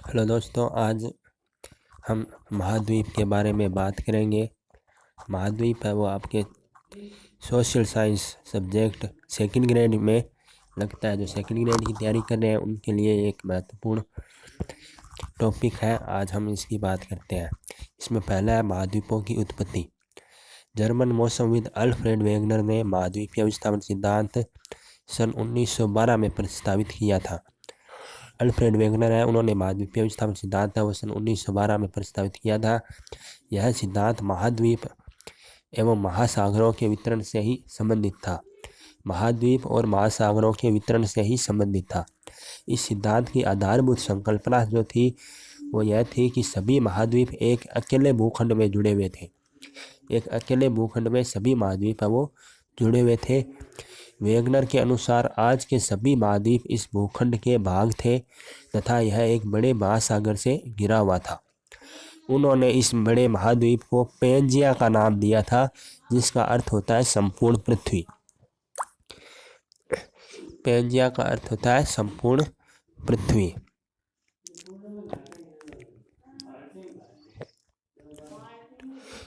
Hello दोस्तों, आज हम महाद्वीप के बारे में बात करेंगे। महाद्वीप है वो आपके social science subject second grade में लगता है। जो सेकंड ग्रेड की तैयारी कर रहे हैं उनके लिए एक महत्वपूर्ण टॉपिक है। आज हम इसकी बात करते हैं। इसमें पहला है महाद्वीपों की उत्पत्ति। जर्मन मौसमविद अल्फ्रेड वेगनर ने महाद्वीपीय विस्थापन सिद्धांत सन 1912 में प्रस्तावित किया था। अल्फ्रेड वेगनर है, उन्होंने महाद्वीपीय विस्थापन सिद्धांत है वो सन 1912 में प्रस्तावित किया था। यह सिद्धांत महाद्वीप एवं महासागरों के वितरण से ही संबंधित था। महाद्वीप और महासागरों के वितरण से ही संबंधित था। इस सिद्धांत की आधारभूत संकल्पना जो थी वो यह थी कि सभी महाद्वीप एक अकेले भूखंड में जुड़े हुए थे। एक अकेले भूखंड में सभी महाद्वीप है वो जुड़े हुए थे। वेगनर के अनुसार आज के सभी महाद्वीप इस भूखंड के भाग थे तथा यह एक बड़े महासागर से घिरा हुआ था। उन्होंने इस बड़े महाद्वीप को पेंजिया का नाम दिया था, जिसका अर्थ होता है संपूर्ण पृथ्वी। पेंजिया का अर्थ होता है संपूर्ण पृथ्वी।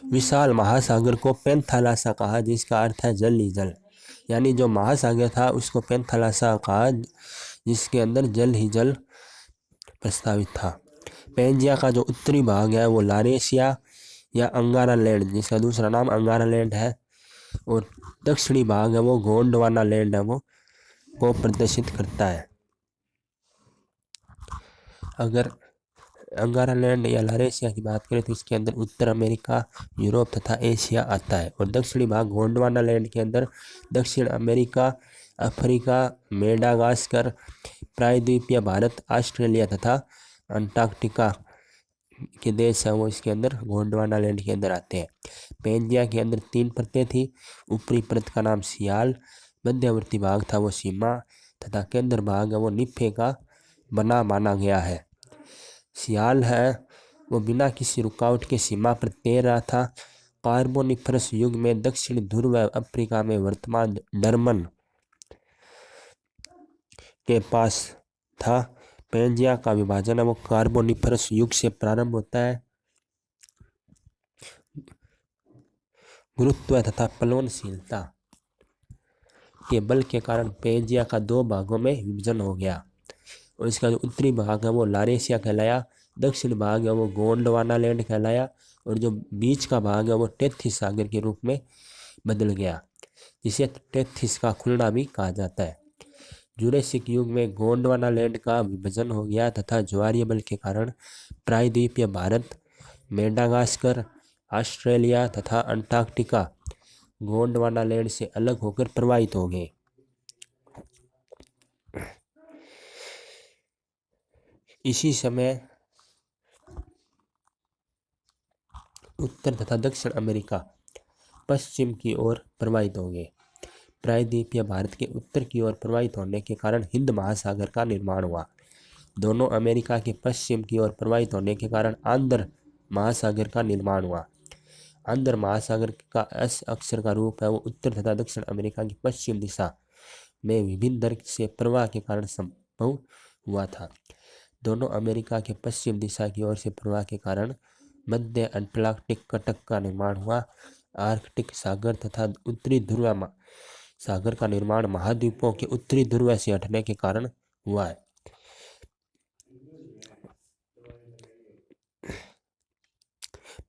विशाल महासागर को पेंथालासा कहा, जिसका अर्थ है जल ही जल। यानी जो महासागर था उसको पेंथालासा कहा, जिसके अंदर जल ही जल प्रस्तावित था। पेंजिया का जो उत्तरी भाग है वो लारेशिया या अंगारा लैंड, जिसका दूसरा नाम अंगारा लैंड है, और दक्षिणी भाग है वो गोंडवाना लैंड है वो को प्रदर्शित करता है। अगर अंगारा लैंड या लारेशिया की बात करें तो इसके अंदर उत्तर अमेरिका, यूरोप तथा एशिया आता है, और दक्षिणी भाग गोंडवाना लैंड के अंदर दक्षिण अमेरिका, अफ्रीका, मेडागास्कर, प्रायद्वीपीय भारत, ऑस्ट्रेलिया तथा अंटार्कटिका के देश हैं वो इसके अंदर गोंडवाना लैंड के अंदर आते हैं। पेंजिया के अंदर 3 परतें थी। ऊपरी परत का नाम सियाल, मध्यवर्ती भाग था वो सीमा तथा केंद्र भाग है वो निफे का बना माना गया है। सियाल है वो बिना किसी रुकावट के सीमा पर तैर रहा था। कार्बोनिफरस युग में दक्षिण ध्रुव अफ्रीका में वर्तमान डरमन के पास था। पेंजिया का विभाजन है वो कार्बोनिफरस युग से प्रारंभ होता है। गुरुत्व तथा प्लवनशीलता के बल के कारण पेंजिया का 2 भागों में विभाजन हो गया, और इसका जो उत्तरी भाग है वो लारेशिया कहलाया, दक्षिण भाग है वो गोंडवाना लैंड कहलाया, और जो बीच का भाग है वो टेथिस सागर के रूप में बदल गया, जिसे टेथिस का खुलना भी कहा जाता है। जुरेसिक युग में गोंडवाना लैंड का विभाजन हो गया तथा ज्वारीय बल के कारण प्रायद्वीपीय भारत, मेडागास्कर, ऑस्ट्रेलिया तथा अंटार्कटिका गोंडवाना लैंड से अलग होकर प्रवाहित हो गए। इसी समय उत्तर तथा दक्षिण अमेरिका पश्चिम की ओर प्रवाहित हो गए। प्रायद्वीपीय भारत के उत्तर की ओर प्रवाहित होने के कारण हिंद महासागर का निर्माण हुआ। दोनों अमेरिका के पश्चिम की ओर प्रवाहित होने के कारण आंध्र महासागर का निर्माण हुआ। आंध्र महासागर का एस अक्षर का रूप है वो उत्तर तथा दक्षिण अमेरिका की पश्चिम दिशा में विभिन्न दर से प्रवाह के कारण संभव हुआ था। दोनों अमेरिका के पश्चिम दिशा की ओर से प्रवाह के कारण मध्य अटलांटिक कटक का निर्माण हुआ। आर्कटिक सागर तथा उत्तरी ध्रुव सागर का निर्माण महाद्वीपों के उत्तरी ध्रुव से हटने के कारण हुआ है।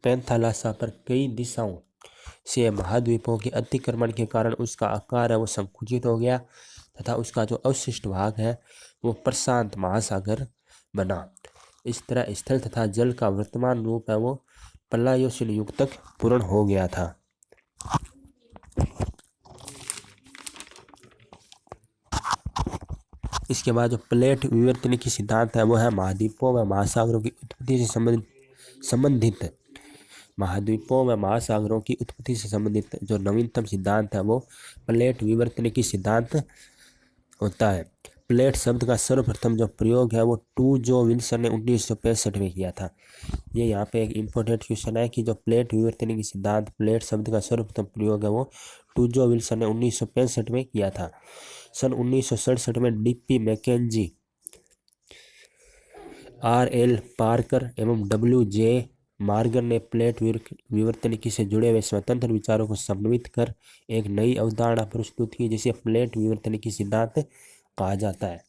पेंथालासा पर कई दिशाओं से महाद्वीपों के अतिक्रमण के कारण उसका आकार है वो संकुचित हो गया तथा उसका जो अवशिष्ट भाग है वो प्रशांत महासागर बना। इस तरह स्थल तथा जल का वर्तमान रूप है वो पलायोसिन युग तक पूर्ण हो गया था। इसके बाद जो प्लेट विवर्तन की सिद्धांत है वो है महाद्वीपों व महासागरों की उत्पत्ति से संबंधित महाद्वीपों व महासागरों की उत्पत्ति से संबंधित जो नवीनतम सिद्धांत है वो प्लेट विवर्तन की सिद्धांत होता है। प्लेट शब्द का सर्वप्रथम जो प्रयोग है वो टूजो विल्सन ने 1965 में किया था। ये यहाँ पे एक इम्पोर्टेंट क्वेश्चन है कि जो प्लेट विवर्तन की सिद्धांत प्लेट शब्द का सर्वप्रथम प्रयोग है वो टूजो विल्सन ने 1965 में किया था। सन 1967 में डीपी मैकेंजी R.L. पार्कर एवं W.J. मार्गर ने प्लेट विवर्तनिकी से जुड़े हुए स्वतंत्र विचारों को समन्वित कर एक नई अवधारणा प्रस्तुत की जिसे प्लेट विवर्तनिकी सिद्धांत कहा जाता है।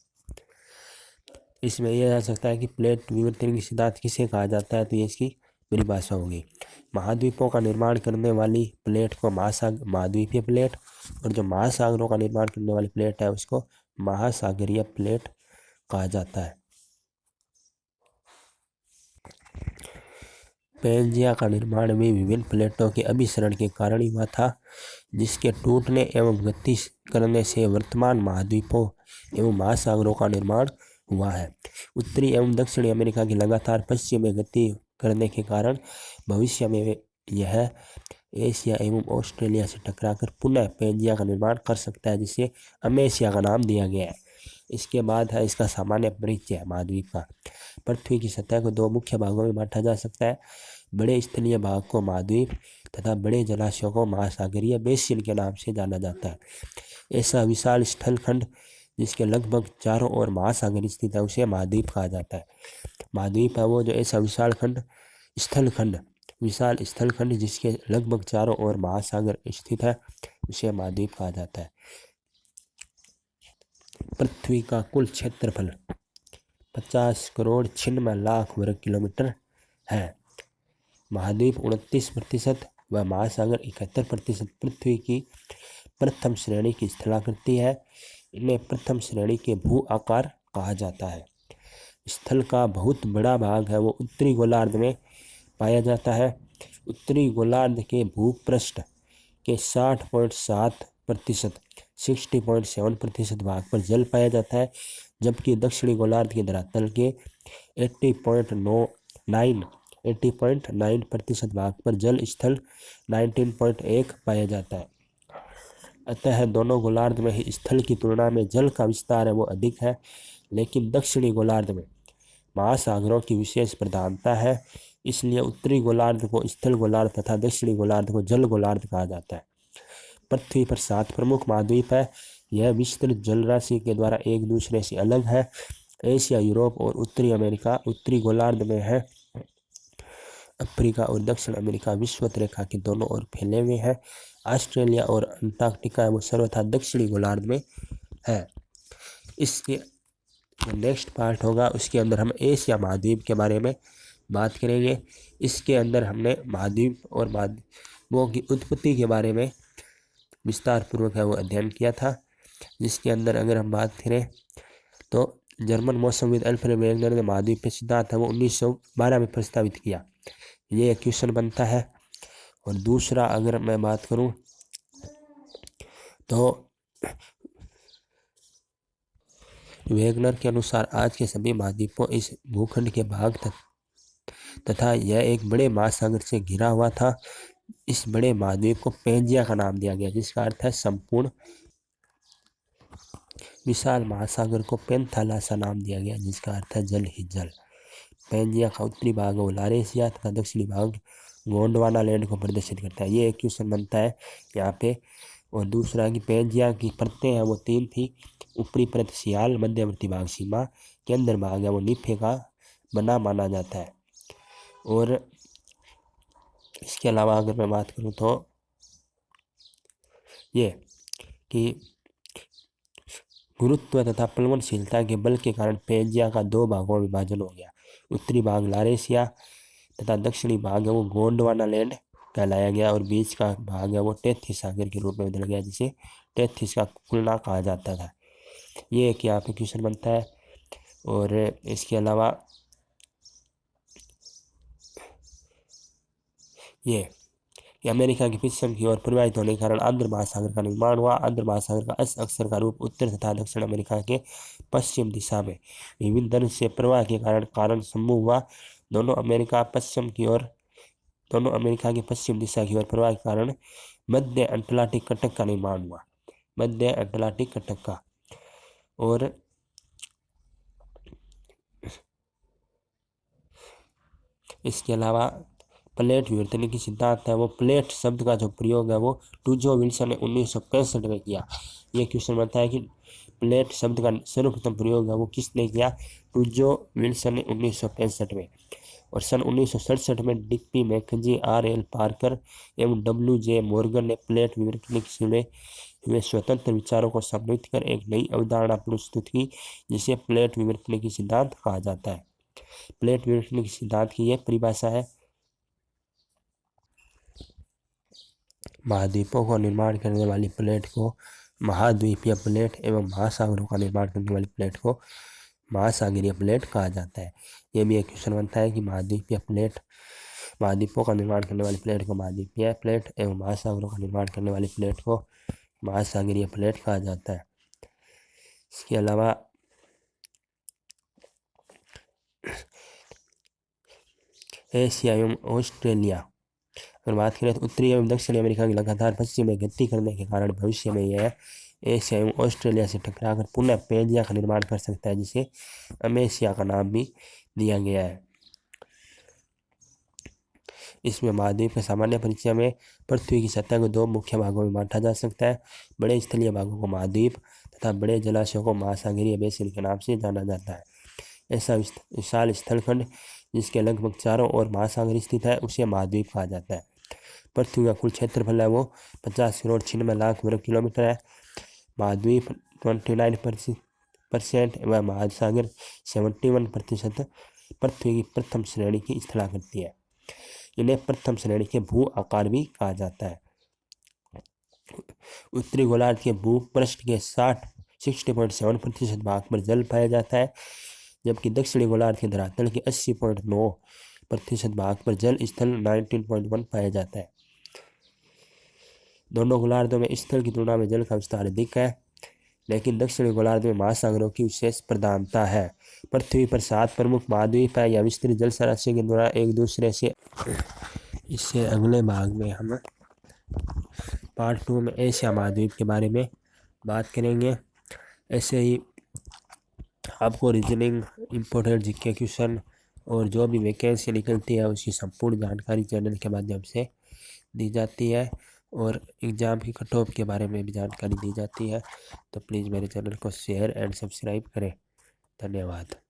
इसमें यह जा सकता है कि प्लेट विवर्तनिकी सिद्धांत किसे कहा जाता है, तो ये इसकी परिभाषा होगी। महाद्वीपों का निर्माण करने वाली प्लेट को महाद्वीपीय प्लेट, और जो महासागरों का निर्माण करने वाली प्लेट है उसको महासागरीय प्लेट कहा जाता है। पेंजिया का निर्माण भी विभिन्न प्लेटों के अभिसरण के कारण ही हुआ था, जिसके टूटने एवं गति करने से वर्तमान महाद्वीपों एवं महासागरों का निर्माण हुआ है। उत्तरी एवं दक्षिणी अमेरिका की लगातार पश्चिम में गति करने के कारण भविष्य में यह एशिया एवं ऑस्ट्रेलिया से टकराकर पुनः पेंजिया का निर्माण कर सकता है, जिसे अमेसिया का नाम दिया गया है। इसके बाद है इसका सामान्य परिचय महाद्वीप का। पृथ्वी की सतह को दो मुख्य भागों में बांटा जा सकता है। बड़े स्थलीय भाग को महाद्वीप तथा बड़े जलाशयों को महासागरीय बेसिन के नाम से जाना जाता है। ऐसा विशाल स्थलखंड जिसके लगभग चारों ओर महासागर स्थित है उसे महाद्वीप कहा जाता है। महाद्वीप है वो जो ऐसा विशाल स्थलखंड जिसके लगभग चारों ओर महासागर स्थित है उसे महाद्वीप कहा जाता है। पृथ्वी का कुल क्षेत्रफल 50,96,00,000 वर्ग किलोमीटर है। महाद्वीप 29% व महासागर 71% पृथ्वी की प्रथम श्रेणी की स्थलाकृति है। इन्हें प्रथम श्रेणी के भू आकार कहा जाता है। स्थल का बहुत बड़ा भाग है वो उत्तरी गोलार्ध में पाया जाता है। उत्तरी गोलार्ध के भूपृष्ठ के 60.7% 60.7% भाग पर जल पाया जाता है, जबकि दक्षिणी गोलार्ध के धरातल के 80.9% भाग पर जल स्थल 19.1 पाया जाता है। अतः दोनों गोलार्ध में ही स्थल की तुलना में जल का विस्तार है वो अधिक है, लेकिन दक्षिणी गोलार्ध में महासागरों की विशेष प्रधानता है। इसलिए उत्तरी गोलार्ध को स्थल गोलार्ध तथा दक्षिणी गोलार्ध को जल गोलार्ध कहा जाता है। पृथ्वी पर 7 प्रमुख महाद्वीप है। यह विस्तृत जलराशि के द्वारा एक दूसरे से अलग है। एशिया, यूरोप और उत्तरी अमेरिका उत्तरी गोलार्ध में है। अफ्रीका और दक्षिण अमेरिका विषुवत रेखा के दोनों ओर फैले हुए हैं। ऑस्ट्रेलिया और अंटार्कटिका वो सर्वथा दक्षिणी गोलार्ध में है। इसके नेक्स्ट पार्ट होगा उसके अंदर हम एशिया महाद्वीप के बारे में बात करेंगे। इसके अंदर हमने महाद्वीप और महाद्वीपों की उत्पत्ति के बारे में विस्तार पूर्वक है वो अध्ययन किया था, जिसके अंदर अगर हम बात करें तो जर्मन मौसमविद अल्फ्रेड वेगनर ने महाद्वीप सिद्धांत है वो 1912 में प्रस्तावित किया। ये एक क्वेश्चन बनता है। और दूसरा अगर मैं बात करूं तो वेगनर के अनुसार आज के सभी महाद्वीपों इस भूखंड के भाग तथा यह एक बड़े महासागर से घिरा हुआ था। इस बड़े महाद्वीप को पेंजिया का नाम दिया गया, जिसका अर्थ है संपूर्ण। विशाल महासागर को पेंथालासा नाम दिया गया, जिसका अर्थ है जल ही जल। पेंजिया का उत्तरी भाग वो लारेशिया तथा दक्षिणी भाग गोंडवाना लैंड को प्रदर्शित करता है। ये एक क्वेश्चन बनता है यहाँ पे। और दूसरा कि पेंजिया की परतें हैं वो 3 थी। ऊपरी परत सियाल, मध्यवर्ती भाग सीमा, केंद्र भाग है वो निफे का बना माना जाता है। और इसके अलावा अगर मैं बात करूँ तो ये कि गुरुत्व तथा प्लवनशीलता के बल के कारण पेंजिया का 2 भागों में विभाजन हो गया। उत्तरी भाग लारेशिया तथा दक्षिणी भाग है वो गोंडवाना लैंड कहलाया गया, और बीच का भाग है वो टेथिस सागर के रूप में बदल गया, जिसे टेथिस का खुलना कहा जाता था। ये एक यहाँ पे क्वेश्चन बनता है। और इसके अलावा ये कि अमेरिका की पश्चिम की ओर प्रवाहित होने के कारण आंध्र महासागर का निर्माण हुआ। आंध्र महासागर का अक्सर का रूप उत्तर तथा दक्षिण अमेरिका के पश्चिम दिशा में विभिन्न दर से प्रवाह के कारण समूह हुआ। दोनों अमेरिका की पश्चिम दिशा की ओर प्रवाह के कारण मध्य अटलांटिक कटक का निर्माण हुआ। मध्य अटलांटिक कटक का। और इसके अलावा प्लेट विवर्तनिकी सिद्धांत है वो प्लेट शब्द का जो प्रयोग है वो टूजो विल्सन ने 1965 में किया। ये क्वेश्चन बनता है कि प्लेट शब्द का सर्वप्रथम प्रयोग है वो किसने किया? टूजो विल्सन ने 1965 में। और सन 1967 में डिप्पी मैकेंजी, R.L. पार्कर एवं W.J. मॉर्गन ने प्लेट विवर्तनिक से हुए स्वतंत्र विचारों को सम्मिलित कर एक नई अवधारणा प्रस्तुत की जिसे प्लेट विवर्तनिक सिद्धांत कहा जाता है। प्लेट विवर्तनिक सिद्धांत की यह परिभाषा है: महाद्वीपों का निर्माण करने वाली प्लेट को महाद्वीपीय प्लेट एवं महासागरों का निर्माण करने वाली प्लेट को महासागरीय प्लेट कहा जाता है। यह भी एक क्वेश्चन बनता है कि महाद्वीपों का निर्माण करने वाली प्लेट को महाद्वीपीय प्लेट एवं महासागरों का निर्माण करने वाली प्लेट को महासागरीय प्लेट कहा जाता है। इसके अलावा एशिया एवं ऑस्ट्रेलिया अगर बात करें तो उत्तरी एवं दक्षिणी अमेरिका की लगातार पश्चिम में गति करने के कारण भविष्य में यह एशिया एवं ऑस्ट्रेलिया से टकराकर पुनः पेंजिया का निर्माण कर सकता है, जिसे अमेसिया का नाम भी दिया गया है। इसमें महाद्वीप के सामान्य परिचय में पृथ्वी की सतह को दो मुख्य भागों में बांटा जा सकता है। बड़े स्थलीय भागों को महाद्वीप तथा बड़े जलाशयों को महासागरीय बेसिन के नाम से जाना जाता है। ऐसा विशाल स्थलखंड जिसके लगभग चारों ओर महासागर स्थित है उसे महाद्वीप कहा जाता है। पृथ्वी का कुल क्षेत्रफल है वो 50 करोड़ 96 लाख वर्ग किलोमीटर है। महाद्वीप 29% व महासागर 71% पृथ्वी की प्रथम श्रेणी की स्थलाकृति है। इन्हें प्रथम श्रेणी के भू आकार भी कहा जाता है। उत्तरी गोलार्ध के भूपृष्ठ के 60.7% भाग पर जल पाया जाता है, जबकि दक्षिणी गोलार्ध के धरातल के 80.9% भाग पर जल स्थल 19.1 पाया जाता है। दोनों गोलार्धों में स्थल की तुलना में जल का विस्तार अधिक है, लेकिन दक्षिणी गोलार्ध में महासागरों की विशेष प्रधानता है। पृथ्वी पर 7 प्रमुख महाद्वीप है या विस्तृत जल राशि के द्वारा एक दूसरे से। इससे अगले भाग में हम पार्ट 2 में एशिया महाद्वीप के बारे में बात करेंगे। ऐसे ही आपको रीजनिंग, इम्पोर्टेंट जीके क्वेश्चन और जो भी वैकेंसी निकलती है उसकी संपूर्ण जानकारी चैनल के माध्यम से दी जाती है और एग्ज़ाम की कट ऑफ के बारे में भी जानकारी दी जाती है। तो प्लीज़ मेरे चैनल को शेयर एंड सब्सक्राइब करें। धन्यवाद।